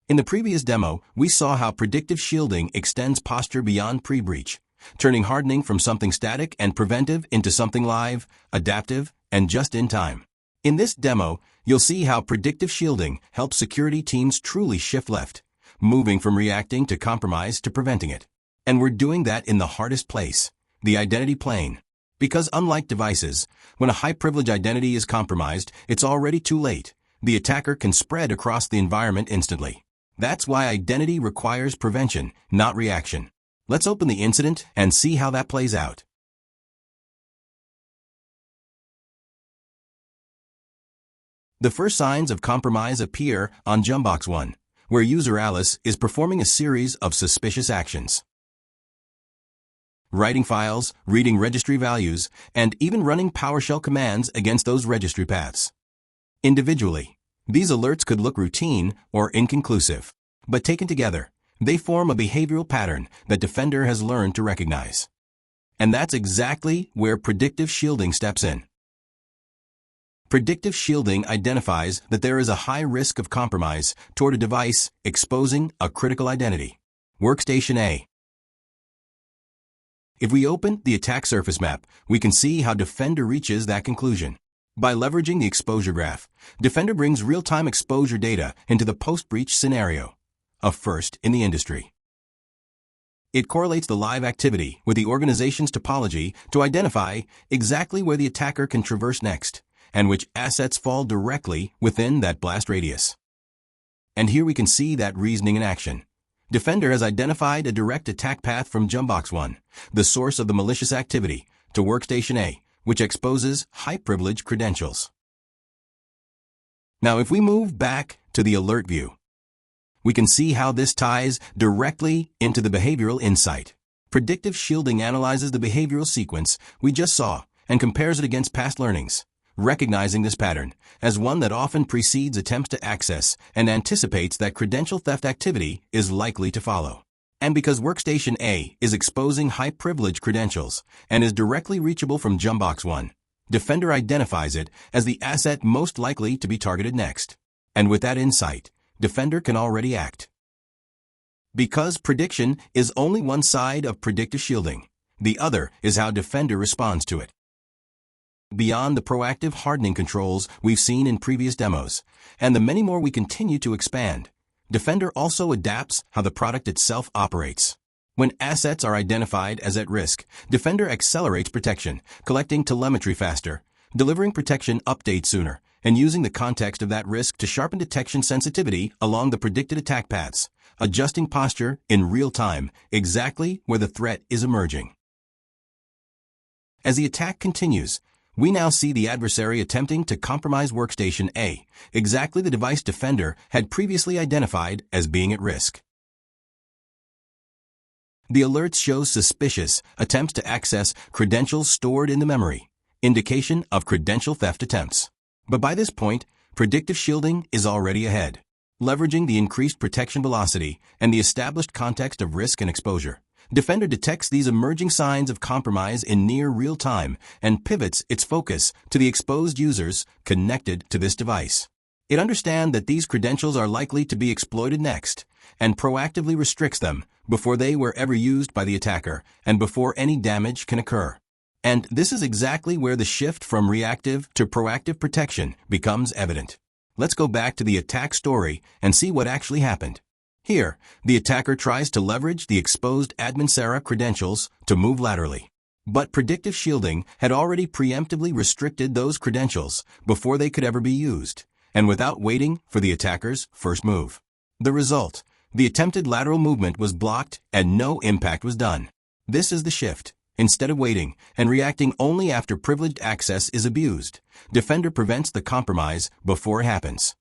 In the previous demo, we saw how predictive shielding extends posture beyond pre-breach, turning hardening from something static and preventive into something live, adaptive, and just in time. In this demo, you'll see how predictive shielding helps security teams truly shift left, moving from reacting to compromise to preventing it. And we're doing that in the hardest place, the identity plane. Because unlike devices, when a high-privilege identity is compromised, it's already too late. The attacker can spread across the environment instantly. That's why identity requires prevention, not reaction. Let's open the incident and see how that plays out. The first signs of compromise appear on Jumpbox 1, where user Alice is performing a series of suspicious actions. Writing files, reading registry values, and even running PowerShell commands against those registry paths. Individually, these alerts could look routine or inconclusive, but taken together, they form a behavioral pattern that Defender has learned to recognize. And that's exactly where predictive shielding steps in. Predictive shielding identifies that there is a high risk of compromise toward a device exposing a critical identity. Workstation A. If we open the attack surface map, we can see how Defender reaches that conclusion. By leveraging the exposure graph, Defender brings real-time exposure data into the post-breach scenario, a first in the industry. It correlates the live activity with the organization's topology to identify exactly where the attacker can traverse next, and which assets fall directly within that blast radius. And here we can see that reasoning in action. Defender has identified a direct attack path from Jumpbox 1, the source of the malicious activity, to Workstation A, which exposes high-privilege credentials. Now, if we move back to the alert view, we can see how this ties directly into the behavioral insight. Predictive shielding analyzes the behavioral sequence we just saw and compares it against past learnings, recognizing this pattern as one that often precedes attempts to access and anticipates that credential theft activity is likely to follow. And because Workstation A is exposing high-privilege credentials and is directly reachable from Jumpbox 1, Defender identifies it as the asset most likely to be targeted next. And with that insight, Defender can already act. Because prediction is only one side of predictive shielding, the other is how Defender responds to it. Beyond the proactive hardening controls we've seen in previous demos, and the many more we continue to expand, Defender also adapts how the product itself operates. When assets are identified as at risk, Defender accelerates protection, collecting telemetry faster, delivering protection updates sooner, and using the context of that risk to sharpen detection sensitivity along the predicted attack paths, adjusting posture in real time exactly where the threat is emerging. As the attack continues, we now see the adversary attempting to compromise Workstation A, exactly the device Defender had previously identified as being at risk. The alerts show suspicious attempts to access credentials stored in the memory, indication of credential theft attempts. But by this point, predictive shielding is already ahead. Leveraging the increased protection velocity and the established context of risk and exposure, Defender detects these emerging signs of compromise in near real time and pivots its focus to the exposed users connected to this device. It understands that these credentials are likely to be exploited next and proactively restricts them before they were ever used by the attacker and before any damage can occur. And this is exactly where the shift from reactive to proactive protection becomes evident. Let's go back to the attack story and see what actually happened. Here, the attacker tries to leverage the exposed admin Sarah credentials to move laterally. But predictive shielding had already preemptively restricted those credentials before they could ever be used, and without waiting for the attacker's first move. The result, the attempted lateral movement was blocked and no impact was done. This is the shift. Instead of waiting and reacting only after privileged access is abused, Defender prevents the compromise before it happens.